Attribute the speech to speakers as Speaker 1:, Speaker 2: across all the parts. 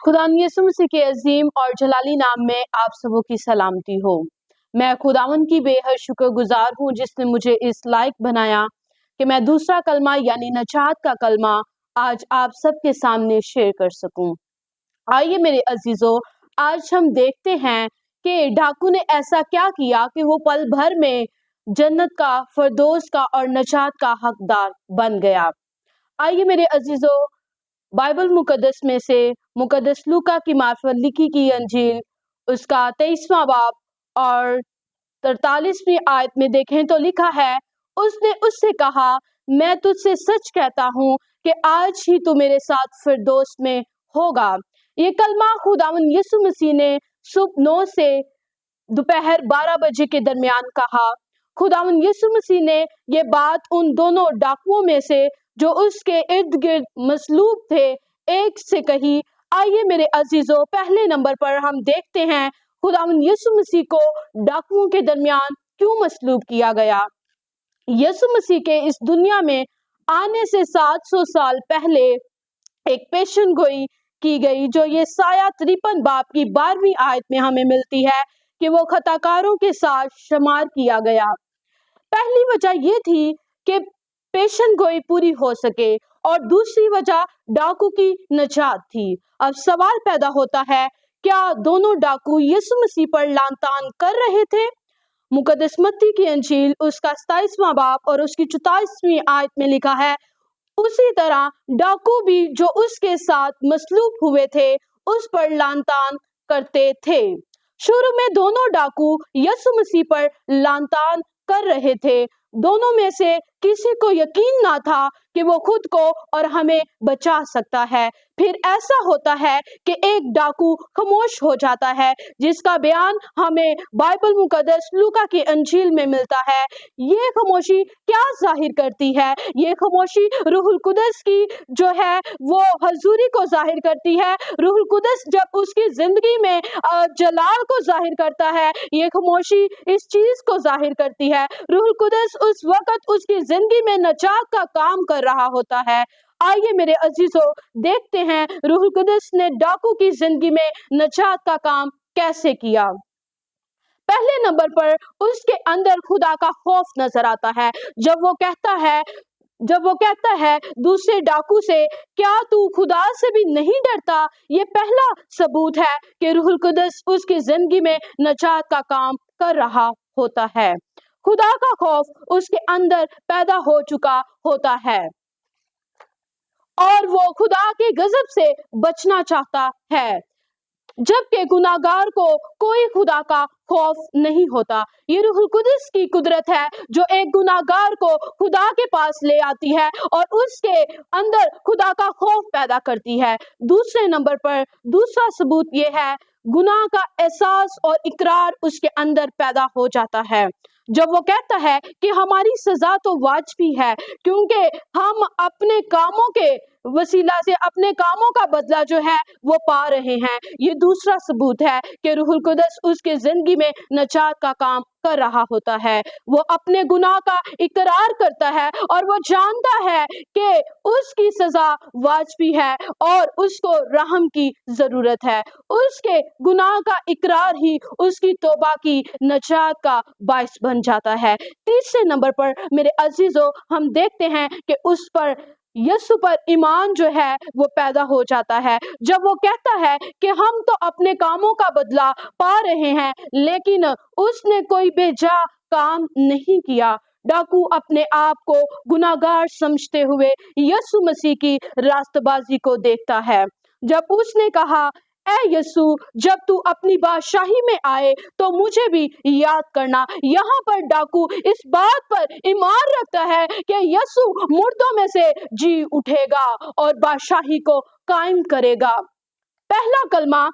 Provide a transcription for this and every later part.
Speaker 1: खुदा यीशु मसीह के अजीम और जलाली नाम में आप सबों की सलामती हो। मैं खुदावन की बेहद शुक्रगुजार हूँ जिसने मुझे इस लायक बनाया कि मैं दूसरा कलमा यानी नजात का कलमा आज आप सबके सामने शेयर कर सकूं। आइए मेरे अजीजों, आज हम देखते हैं कि डाकू ने ऐसा क्या किया कि वो पल भर में जन्नत का, फरदौस का और नजात का हकदार बन गया। आइए मेरे अजीजों, बाइबल मुकद्दस में से मुकद्दस लूका की मार्फत लिखी की अंजील उसका 23वां बाब और 43वीं आयत में देखें तो लिखा है, उसने उससे कहा, मैं तुझसे सच कहता हूँ कि आज ही तू मेरे साथ फिरदौस में होगा। ये कलमा खुदावन यीशु मसीह ने सुबह 9 से दोपहर 12 बजे के दरमियान कहा। खुदावन यीशु मसीह ने ये बात उन दोनों डाकुओं में से जो उसके इर्द गिर्द मसलूब थे एक से कही। आइए मेरे अजीजों, पहले नंबर पर हम देखते हैं खुदावन यीशु मसीह को डाकुओं के दरमियान क्यों मसलूब किया गया। यीशु मसीह के इस दुनिया में आने से 700 साल पहले एक पेशन गोई की गई, जो ये साया 53 बाब की 12वीं आयत में हमें मिलती है कि वो खताकारों के साथ शुमार किया गया। पहली वजह ये थी कि पेशन गोई पूरी हो सके और दूसरी वजह डाकू की नजात थी। अब सवाल पैदा होता है, क्या दोनों डाकू यीशु मसीह पर लानतान कर रहे थे? मुकद्दस मत्ती की अंजील उसका 27वां बाब और उसकी 44वीं आयत में लिखा है, उसी तरह डाकू भी जो उसके साथ मसलूब हुए थे उस पर लानतान करते थे। शुरू में दोनों डाकू यीशु मसीह पर लानतान कर रहे थे। दोनों में से किसी को यकीन ना था कि वो खुद को और हमें बचा सकता है। फिर ऐसा होता है कि एक डाकू खामोश हो जाता है, जिसका बयान हमें बाइबल मुकद्दस लूका की अंजील में मिलता है। ये खामोशी क्या जाहिर करती है? ये खामोशी रूहुल कुदस की जो है वो हजूरी को जाहिर करती है। रूहुल कुदस जब उसकी जिंदगी में जलाल को जाहिर करता है, ये खामोशी इस चीज को जाहिर करती है। रूहुल कुदस उस वक्त उसकी जिंदगी में नजात का काम कर रहा होता है। आइए मेरे अजीजों, देखते हैं रूहुल कुदस ने डाकू की जिंदगी में नजात का काम कैसे किया। पहले नंबर पर उसके अंदर खुदा का खौफ नजर आता है। जब वो कहता है दूसरे डाकू से, क्या तू खुदा से भी नहीं डरता? ये पहला सबूत है कि रूहुल कुदस उसकी जिंदगी में नजात का काम कर रहा होता है। खुदा का खौफ उसके अंदर पैदा हो चुका होता है और वो खुदा के गजब से बचना चाहता है, जबकि गुनाहगार को कोई खुदा का खौफ नहीं होता। ये रूहुल कुदस की कुदरत है जो एक गुनाहगार को खुदा के पास ले आती है और उसके अंदर खुदा का खौफ पैदा करती है। दूसरे नंबर पर दूसरा सबूत ये है, गुनाह का एहसास और इकरार उसके अंदर पैदा हो जाता है। जब वो कहता है कि हमारी सजा तो वाजिबी है, क्योंकि हम अपने कामों के वसीला से अपने कामों का बदला जो है वो पा रहे हैं। ये दूसरा सबूत है कि रूहुल कुदस उसके जिंदगी में नजात का काम कर रहा होता है। वो अपने गुनाह का इकरार करता है और वो जानता है कि उसकी सजा वाजिबी है और उसको रहम की जरूरत है। उसके गुनाह का इकरार ही उसकी तौबा की नजात का बाइस बन जाता है। तीसरे नंबर पर मेरे अजीजों, हम देखते हैं कि उस पर यीशु पर ईमान जो है वो पैदा हो जाता है। जब वो कहता है कि हम तो अपने कामों का बदला पा रहे हैं, लेकिन उसने कोई बेजा काम नहीं किया। डाकू अपने आप को गुनाहगार समझते हुए यीशु मसीह की रास्तबाजी को देखता है। जब उसने कहा, ऐ यीशु, जब तू अपनी बादशाही में आए तो मुझे भी याद करना। यहाँ पर डाकू इस बात पर ईमान रखता है कि यीशु मुर्दों में से जी उठेगा और बादशाही को कायम करेगा। पहला कलमा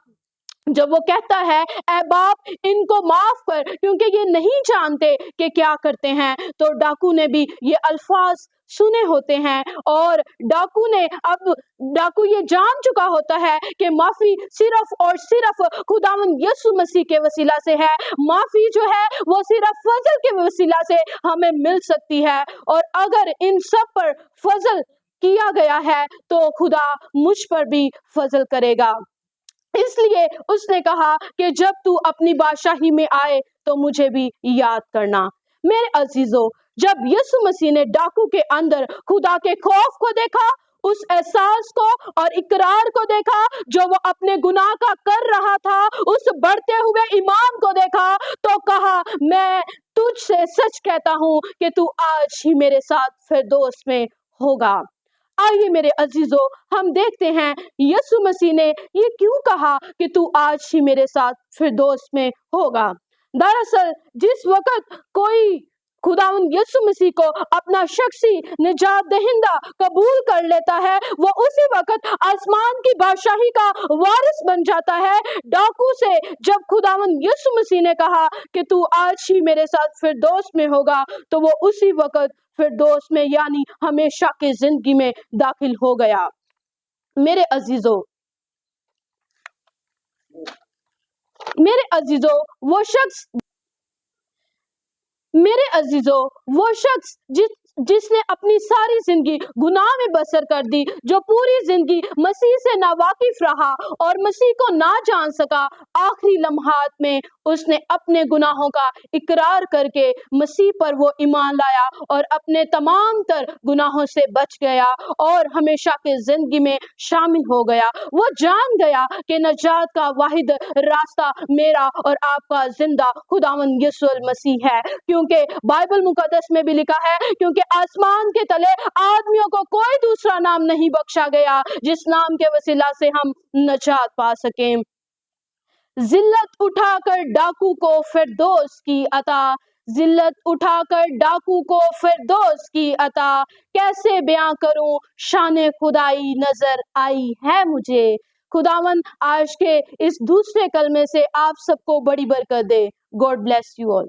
Speaker 1: जब वो कहता है, ऐ बाप, इनको माफ कर क्योंकि ये नहीं जानते कि क्या करते हैं, तो डाकू ने भी ये अल्फाज सुने होते हैं और डाकू ये जान चुका होता है कि माफी सिर्फ और सिर्फ खुदावन यीशु मसीह के वसीला से है। माफी जो है वो सिर्फ फजल के वसीला से हमें मिल सकती है और अगर इन सब पर फजल किया गया है तो खुदा मुझ पर भी फजल करेगा। اس لیے اس نے کہا کہ جب تو اپنی بادشاہی میں آئے تو مجھے بھی یاد کرنا۔ میرے عزیزو، جب یسوع مسیح نے ڈاکو کے اندر خدا کے خوف کو دیکھا، اس احساس کو اور اقرار کو دیکھا جو وہ اپنے گناہ کا کر رہا تھا، اس بڑھتے ہوئے ایمان کو دیکھا، تو کہا میں تجھ سے سچ کہتا ہوں کہ تو آج ہی میرے ساتھ فردوس میں ہوگا۔ آئیے میرے عزیزو، ہم دیکھتے ہیں یسوع مسیح نے یہ کیوں کہا کہ تو آج ہی میرے ساتھ فردوس میں ہوگا۔ دراصل جس وقت کوئی خداوند یسوع مسیح کو اپنا شخصی نجات دہندہ قبول کر لیتا ہے، وہ اسی وقت آسمان کی بادشاہی کا وارث بن جاتا ہے۔ ڈاکو سے جب خداوند یسوع مسیح نے کہا کہ تو آج ہی میرے ساتھ فردوس میں ہوگا، تو وہ اسی وقت فردوس میں یعنی ہمیشہ کی زندگی میں داخل ہو گیا۔ میرے عزیزو، وہ شخص جس نے اپنی ساری زندگی گناہ میں بسر کر دی، جو پوری زندگی مسیح سے ناواقف رہا اور مسیح کو نہ جان سکا، آخری لمحات میں اس نے اپنے گناہوں کا اقرار کر کے مسیح پر وہ ایمان لایا اور اپنے تمام تر گناہوں سے بچ گیا اور ہمیشہ کی زندگی میں شامل ہو گیا۔ وہ جان گیا کہ نجات کا واحد راستہ میرا اور آپ کا زندہ خداوند یسوع المسیح ہے، کیونکہ بائبل مقدس میں بھی لکھا ہے، کیونکہ آسمان کے تلے آدمیوں کو کوئی دوسرا نام نہیں بخشا گیا جس نام کے وسیلہ سے ہم نجات پا سکیں۔ ذلت اٹھا کر ڈاکو کو فردوس کی عطا، ذلت اٹھا کر ڈاکو کو فردوس کی عطا، کیسے بیاں کروں شان خدائی نظر آئی ہے مجھے۔ خداوند آج کے اس دوسرے کلمے سے آپ سب کو بڑی برکت دے۔ God bless you all.